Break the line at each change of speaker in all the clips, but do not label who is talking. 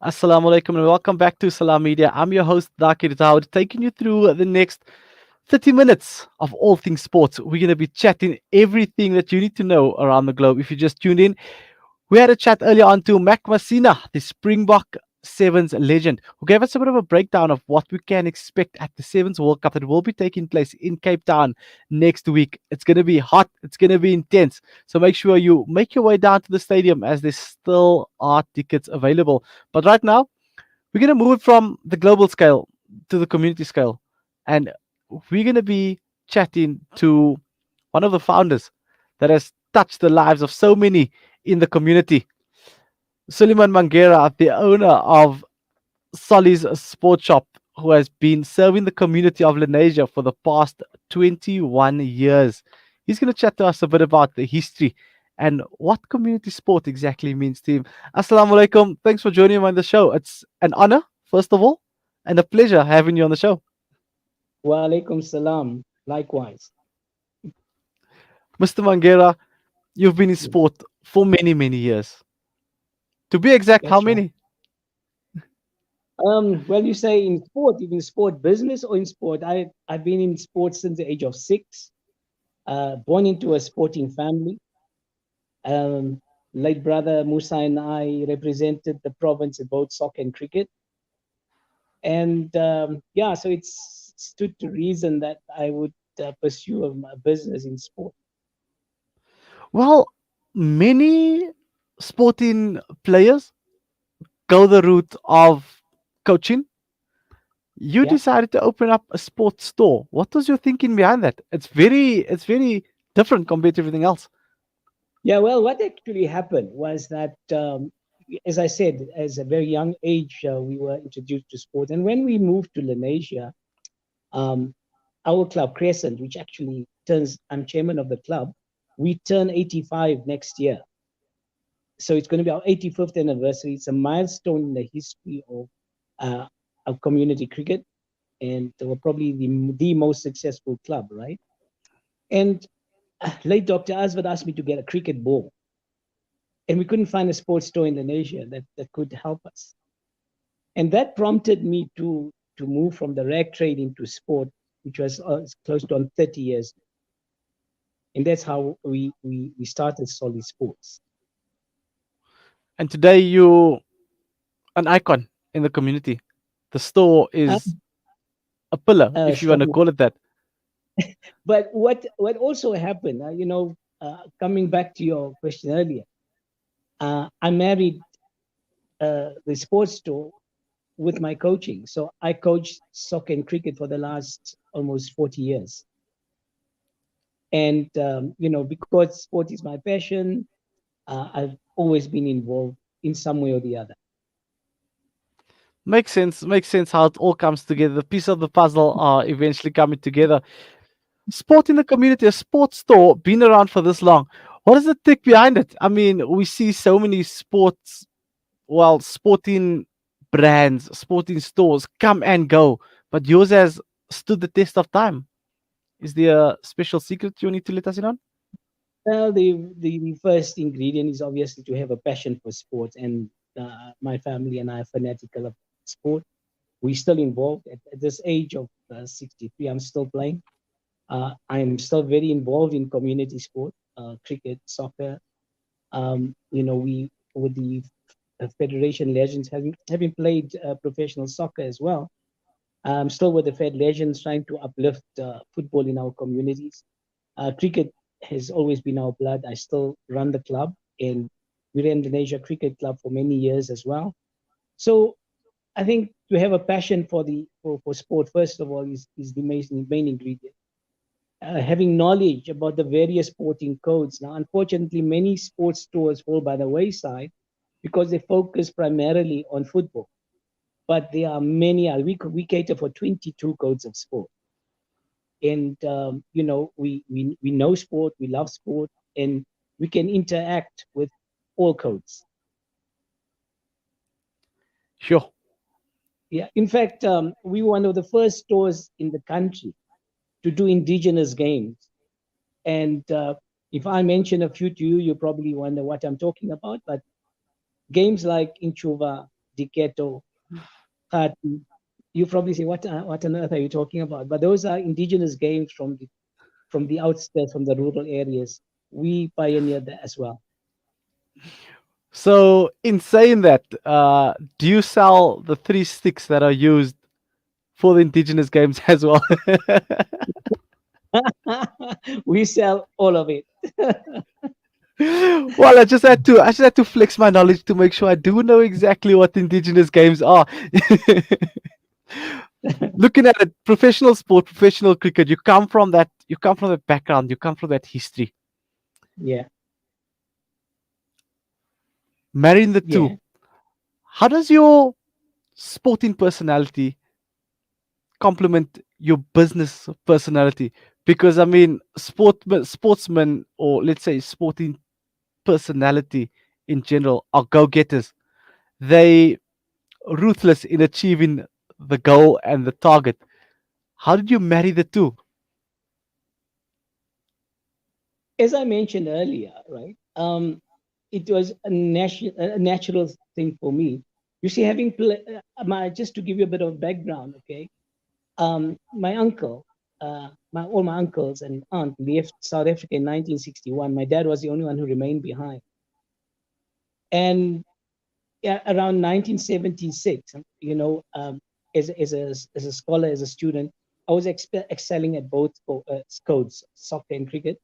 Assalamu alaikum and welcome back to Salam Media. I'm your host, Dakir Dawood, taking you through the next 30 minutes of all things sports. We're going to be chatting everything that you need to know around the globe. If you just tuned in, we had a chat earlier on to Mac Masina, the Springbok Sevens legend, who gave us a bit of a breakdown of what we can expect at the Sevens World Cup that will be taking place in Cape Town next week. It's going to be hot, it's going to be intense. So make sure you make your way down to the stadium as there still are tickets available. But right now, we're going to move it from the global scale to the community scale. And we're going to be chatting to one of the founders that has touched the lives of so many in the community. Suliman Mangera, the owner of Solly's Sports Shop, who has been serving the community of Lenasia for the past 21 years. He's going to chat to us a bit about the history and what community sport exactly means to him. Assalamu alaikum. Thanks for joining me on the show. It's an honor, first of all, and a pleasure having you on the show.
Wa alaikum salam. Likewise.
Mr. Mangera, you've been in
Yes,
sport for many, many years. To be exact, how
that's right.
many?
Well, you say in sport, even sport business or in sport. I've been in sports since the age of 6. Born into a sporting family. Um, Late brother Musa and I represented the province in both soccer and cricket. And yeah, so it's stood to reason that I would pursue a business in sport.
Well, many sporting players go the route of coaching. You
Yeah.
decided to open up a sports store. What was your thinking behind that? It's very different compared to everything else.
Yeah, well, what actually happened was that, as I said, as a very young age, we were introduced to sport. And when we moved to Lenasia, um, our club, Crescent, which actually I'm chairman of the club, we turn 85 next year. So it's going to be our 85th anniversary. It's a milestone in the history uh, of community cricket. And we're probably the most successful club, right? And late Dr. Asvad asked me to get a cricket ball, and we couldn't find a sports store in Indonesia that could help us. And that prompted me to move from the rag trade into sport, which was close to on 30 years. And that's how we started Solid Sports.
And today you an icon in the community. The store
Uh,
is a pillar, if you want to
Strong.
call it that.
But what also happened, coming back to your question earlier, I married the sports store with my coaching. So I coached soccer and cricket for the last almost 40 years. And, because sport is my passion, I've always been involved in some way or the other.
Makes sense. Makes sense how it all comes together. The piece of the puzzle are eventually coming together. Sport in the community, a sports store, been around for this long. What is the tech behind it? I mean, we see so many sporting brands, sporting stores come and go, but yours has stood the test of time. Is there a special secret you need to let us in on?
Well, the first ingredient is obviously to have a passion for sports, and my family and I are fanatical of sport. We're still involved at this age of 63. I'm still playing. I'm still very involved in community sport, cricket, soccer. We with the Federation Legends having played professional soccer as well. I'm still with the Fed Legends trying to uplift football in our communities. Cricket has always been our blood. I still run the club, and we ran the Indonesia Cricket Club for many years as well. So I think to have a passion for sport, first of all, is the main ingredient. Having knowledge about the various sporting codes. Now, unfortunately, many sports stores fall by the wayside because they focus primarily on football. But there are many. We cater for 22 codes of sport, and we know sport, we love sport, and we can interact with all codes.
Sure.
Yeah, in fact, we were one of the first stores in the country to do indigenous games. And if I mention a few to you, you probably wonder what I'm talking about. But games like Inchuva, Diketo, Kati. You probably say, what on earth are you talking about? But those are indigenous games from the outskirts, from the rural areas. We pioneered that as well.
So, in saying that, do you sell the three sticks that are used for the indigenous games as well?
We sell all of it.
Well, I just had to flex my knowledge to make sure I do know exactly what indigenous games are. Looking at it, professional sport, professional cricket, you come from that background, you come from that history.
Yeah,
Marrying the two,
yeah,
how does your sporting personality complement your business personality? Because I mean, sportsmen, or let's say sporting personality in general, are go-getters. They ruthless in achieving the goal and the target. How did you marry the two?
as I mentioned earlier, right? It was a natural thing for me. You see, my just to give you a bit of background, okay? My uncle, all my uncles and aunt left South Africa in 1961. My dad was the only one who remained behind, and yeah, around 1976, as a scholar, as a student, I was excelling at both codes, soccer and cricket.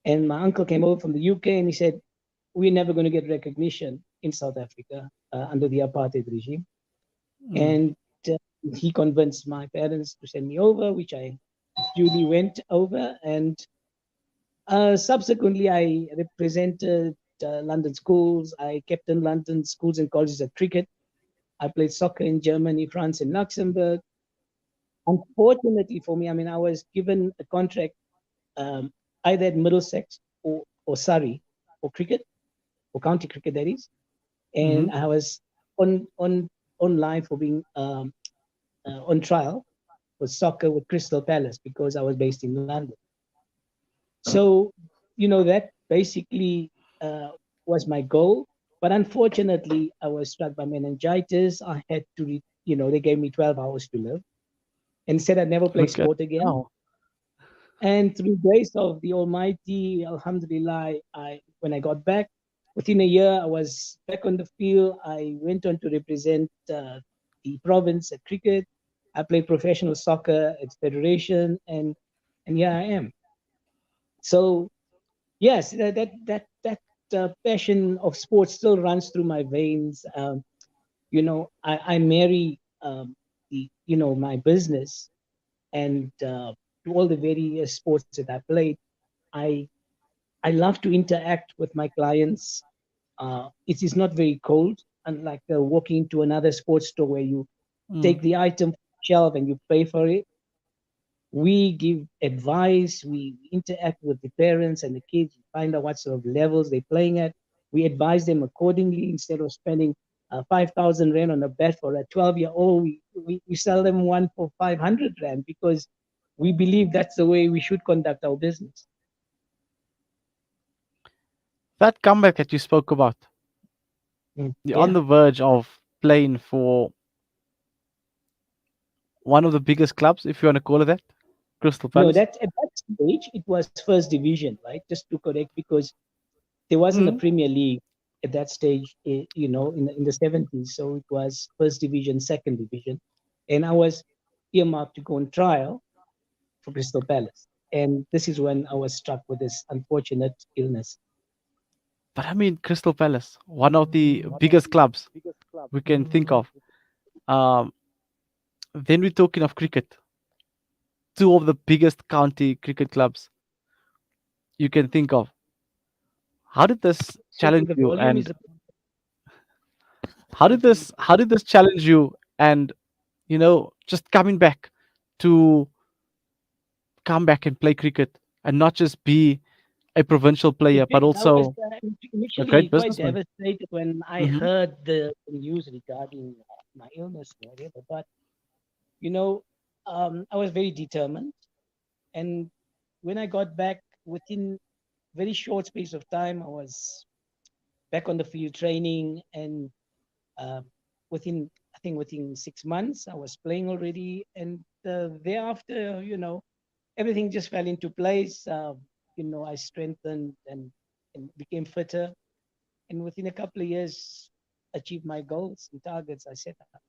And my uncle came over from the UK and he said, "We're never going to get recognition in South Africa under the apartheid regime."
Mm,
And uh, he convinced my parents to send me over, which I duly went over. And subsequently, I represented London schools. I captained London schools and colleges at cricket. I played soccer in Germany, France, and Luxembourg. Unfortunately for me, I mean, I was given a contract um, either at Middlesex or Surrey for cricket, for county cricket, that is.
mm-hmm.
And I was on on online for being on trial for soccer with Crystal Palace because I was based in London. So, that basically was my goal. But unfortunately, I was struck by meningitis. I had to, they gave me 12 hours to live and said I'd never play
Look at
sport again.
now.
And through grace of the Almighty, Alhamdulillah, when I got back, within a year, I was back on the field. I went on to represent the province at cricket. I played professional soccer at federation, and here I am. So yes, that passion of sports still runs through my veins. I marry my business and to all the various sports that I played. I I love to interact with my clients. It is not very cold, unlike walking to another sports store where you
Mm.
take the item from the shelf and you pay for it. We give advice, we interact with the parents and the kids, find out what sort of levels they're playing at. We advise them accordingly instead of spending 5,000 Rand on a bet for a 12-year-old. We sell them one for 500 Rand because we believe that's the way we should conduct our business.
That comeback that you spoke about, you're on
Yeah.
the verge of playing for one of the biggest clubs, if you want to call it that, Crystal
No,
Palace.
at that stage, it was first division, right? Just to correct, because there wasn't a
Mm.
Premier League at that stage, in the 70s. So it was first division, second division. And I was earmarked to go on trial for Crystal Palace. And this is when I was struck with this unfortunate illness.
But I mean, Crystal Palace, one of the biggest clubs we can think of. Um, then we're talking of cricket, two of the biggest county cricket clubs you can think of. How did this
Sorry,
challenge
the
you?
volume is
And
a bit
how did
muffled.
this challenge you? And just coming back to come back and play cricket and not just be a provincial
It
player, but
did. I was
also a
initially
great
quite
businessman.
devastated when I
Hmm.
heard the news regarding my illness or whatever. But, you know, I was very determined. And when I got back, within very short space of time, I was back on the field training and um, within, I think within 6 months, I was playing already, and thereafter, everything just fell into place. I strengthened and became fitter, and within a couple of years, achieved my goals and targets I set up.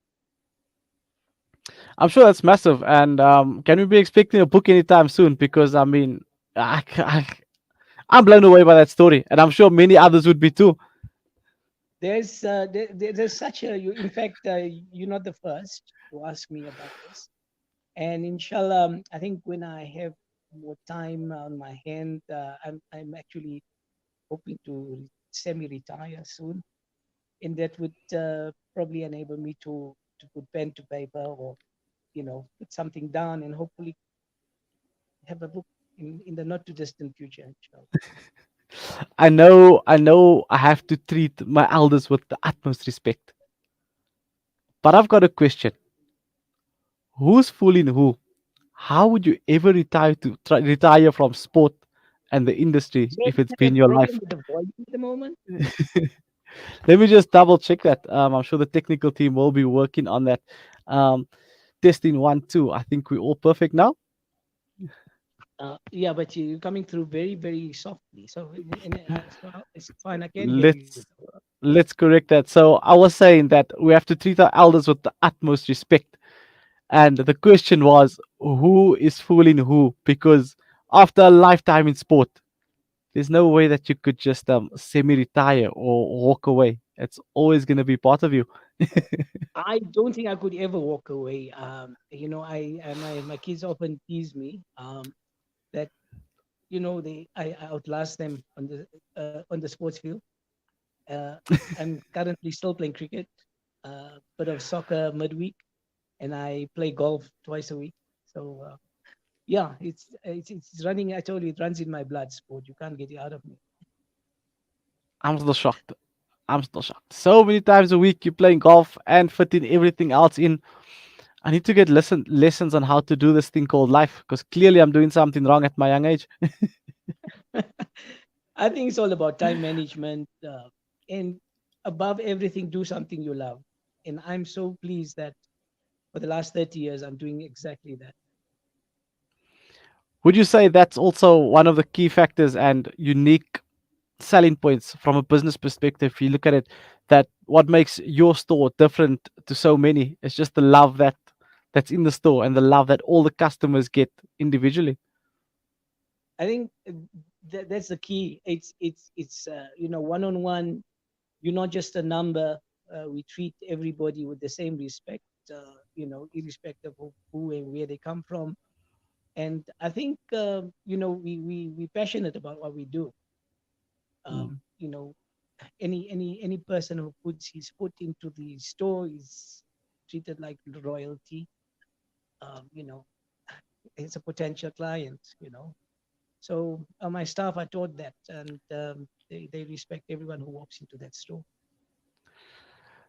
I'm sure that's massive. And can we be expecting a book anytime soon? Because I mean, I'm blown away by that story, and I'm sure many others would be too.
There's such a you. In fact, you're not the first to ask me about this. And inshallah, I think when I have more time on my hand, I'm actually hoping to semi-retire soon, and that would probably enable me to put pen to paper, or put something down, and hopefully have a book in the not too distant future, inshallah.
I know, I have to treat my elders with the utmost respect. But I've got a question: who's fooling who? How would you ever retire from sport and the industry
So
if it's
I
been
have
your
problem
life?
with the volume at the moment.
Let me just double check that. I'm sure the technical team will be working on that. Um, testing 1, 2. I think we're all perfect now.
Yeah, but you're coming through very, very softly. So it's fine. I can hear you.
Let's let's correct that. So I was saying that we have to treat our elders with the utmost respect. And the question was, who is fooling who? Because after a lifetime in sport, there's no way that you could just semi-retire or walk away. It's always going to be part of you.
I don't think I could ever walk away. My kids often tease me that I outlast them on the sports field. Uh, I'm currently still playing cricket, bit of soccer midweek, and I play golf twice a week. So yeah, it's running. I told you, it runs in my blood. Sport, you can't get it out of me.
I'm still shocked. I'm still shocked. So many times a week you're playing golf and fitting everything else in. I need to get lessons on how to do this thing called life because clearly I'm doing something wrong at my young age.
I think it's all about time management, and above everything, do something you love. And I'm so pleased that for the last 30 years, I'm doing exactly that.
Would you say that's also one of the key factors and unique selling points from a business perspective? If you look at it, that what makes your store different to so many is just the love that's in the store and the love that all the customers get individually.
I think that's the key. It's one on one. You're not just a number. We treat everybody with the same respect. Irrespective of who and where they come from. And I think we passionate about what we do.
Mm.
Um, you know, any person who puts his foot into the store is treated like royalty. Um, you know, it's a potential client. So my staff are taught that, and they respect everyone who walks into that store.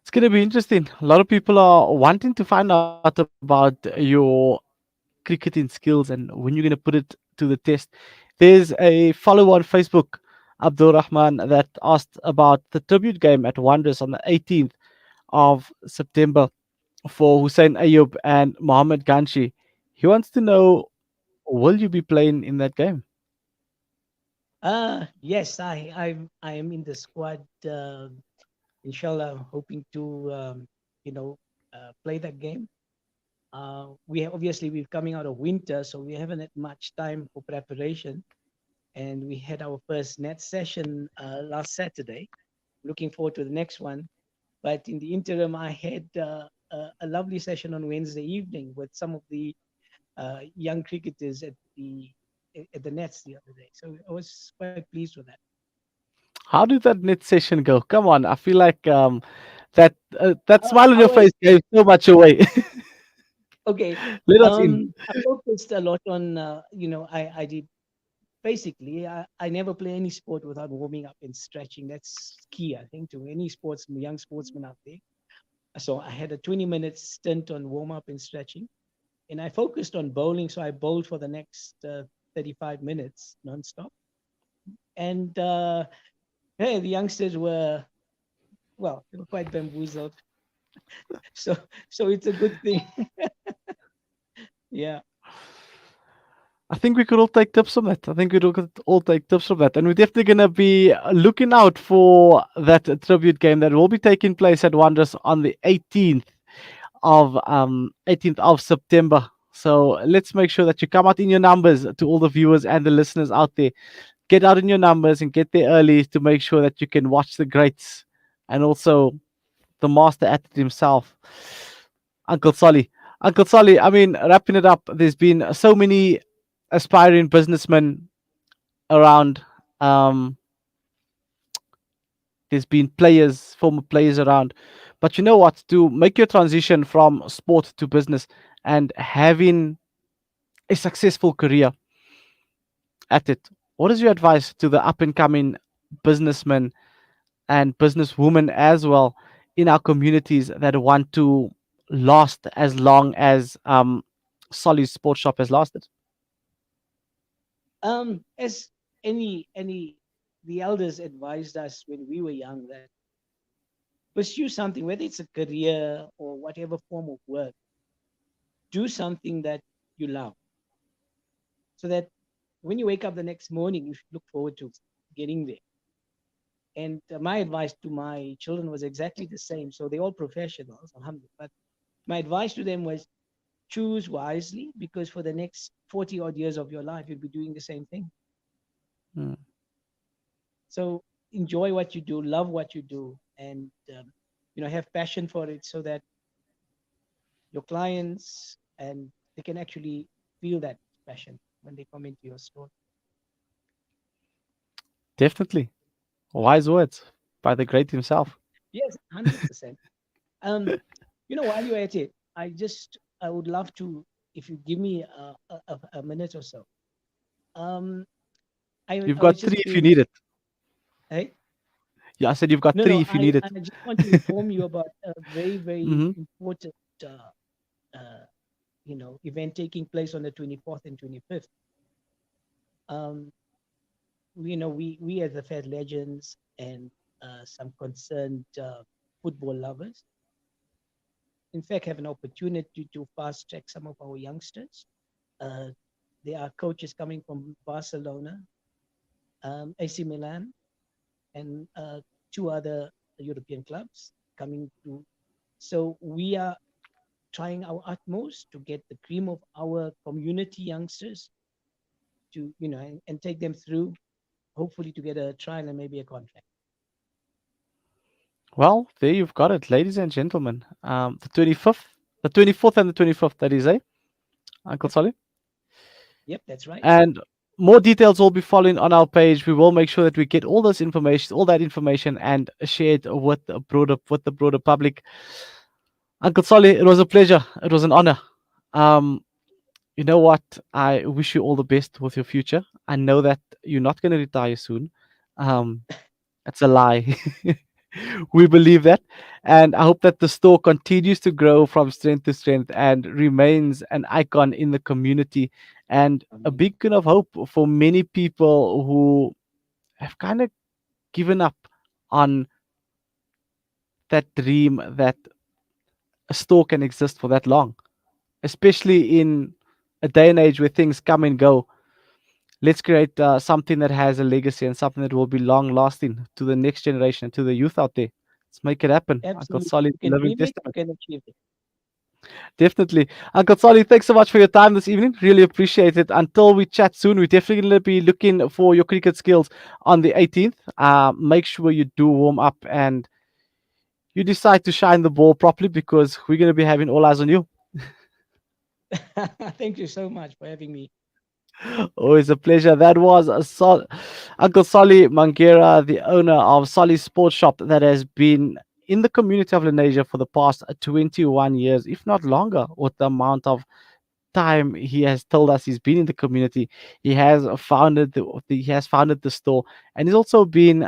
It's going to be interesting. A lot of people are wanting to find out about your cricketing skills and when you're going to put it to the test. There's a follower on Facebook, Abdul Rahman, that asked about the tribute game at Wanderers on the 18th of September for Hussein Ayub and Mohammed Ganshi. He wants to know, will you be playing in that game?
Yes, I am in the squad. Inshallah, hoping to play that game. We're coming out of winter, so we haven't had much time for preparation. And we had our first net session last Saturday. Looking forward to the next one. But in the interim, I had a lovely session on Wednesday evening with some of the young cricketers at the nets the other day. So I was quite pleased with that.
How did that net session go? Come on, I feel like that smile on
I
your face
was
gave so much away.
okay.
Let us in.
I focused a lot on I did basically I never play any sport without warming up and stretching. That's key, I think, to any sportsman, young sportsman out there. So I had a 20-minute stint on warm up and stretching, and I focused on bowling. So I bowled for the next 35 minutes nonstop. And hey, the youngsters were, well, they were quite bamboozled. So so it's a good thing. Yeah.
I think we could all take tips from that. I think we could all take tips from that. And we're definitely going to be looking out for that tribute game that will be taking place at Wanderers on the 18th of September. So let's make sure that you come out in your numbers to all the viewers and the listeners out there. Get out in your numbers and get there early to make sure that you can watch the greats and also the master athlete himself, Uncle Solly. Uncle Solly, I mean, wrapping it up, there's been so many aspiring businessmen around. Um, there's been players, former players around. But you know what? To make your transition from sport to business and having a successful career at it, what is your advice to the up and coming businessmen and businesswomen as well in our communities that want to last as long as Solly's Sports Shop has lasted?
As any the elders advised us when we were young that pursue something, whether it's a career or whatever form of work, do something that you love, so that when you wake up the next morning, you should look forward to getting there. And my advice to my children was exactly the same. So they're all professionals, alhamdulillah. But my advice to them was choose wisely, because for the next 40 odd years of your life, you'll be doing the same thing.
Mm.
So enjoy what you do, love what you do, and have passion for it, so that your clients and they can actually feel that passion when they come into your store.
Definitely. Wise words by the great himself.
Yes, 100%. Um, while you're at it, I would love to, if you give me a minute or so. Um,
You've
I was
got
just
three if you
curious.
need it.
Hey,
Yeah, I said you've got
no,
three
no,
if you need
I
it.
just want to inform you about a very, very
Hmm.
important, uh, uh, event taking place on the 24th and 25th. Um, we as the Fed legends and some concerned football lovers, in fact, have an opportunity to fast track some of our youngsters. Uh, there are coaches coming from Barcelona, AC Milan, and two other European clubs coming to. So we are trying our utmost to get the cream of our community youngsters to, and take them through, hopefully to get a trial and maybe a contract.
Well, there you've got it, ladies and gentlemen. The 25th, the 24th and the 25th, that is, Uncle
Yep,
Solly?
yep, that's right.
And more details will be following on our page. We will make sure that we get all that information, and share it with the broader public. Uncle Solly, it was a pleasure. It was an honor. Um, you know what? I wish you all the best with your future. I know that you're not going to retire soon. Um, it's a lie. We believe that. And I hope that the store continues to grow from strength to strength and remains an icon in the community and
I
a
mean,
beacon of hope for many people who have kind of given up on that dream that a store can exist for that long, especially in a day and age where things come and go. Let's create something that has a legacy and something that will be long lasting to the next generation, to the youth out there. Let's make it happen. Uncle
absolutely.
Solid,
You can
living
dream it, you
testament.
can achieve it.
Definitely. Uncle Solly, thanks so much for your time this evening. Really appreciate it. Until we chat soon, we're definitely going to be looking for your cricket skills on the 18th. Make sure you do warm up and you decide to shine the ball properly because we're going to be having all eyes on you.
Thank you so much for having me.
Always a pleasure. That was Uncle Solly Mangera, the owner of Solly Sports Shop, that has been in the community of Lenasia for the past 21 years, if not longer, with the amount of time he has told us he's been in the community. He has founded the store, and he's also been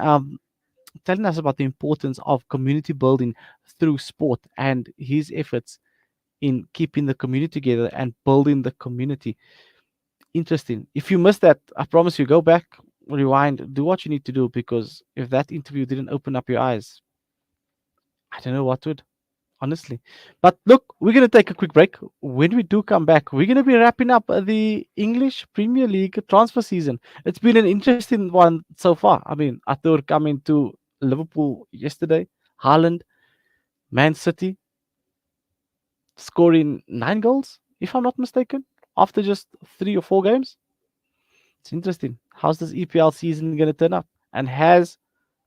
telling us about the importance of community building through sport and his efforts in keeping the community together and building the community. Interesting. If you missed that, I promise you, go back, rewind, do what you need to do, because if that interview didn't open up your eyes, I don't know what would. honestly. But look, we're going to take a quick break. When we do come back, we're going to be wrapping up the English Premier League transfer season. It's been an interesting one so far. I mean, Arthur coming to Liverpool yesterday, Haaland, Man City scoring 9 goals, if I'm not mistaken, after just 3 or 4 games. It's interesting. How's this EPL season going to turn up? And has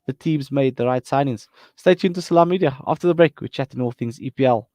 the teams made the right signings? Stay tuned to Salam Media. After the break, we're chatting all things EPL.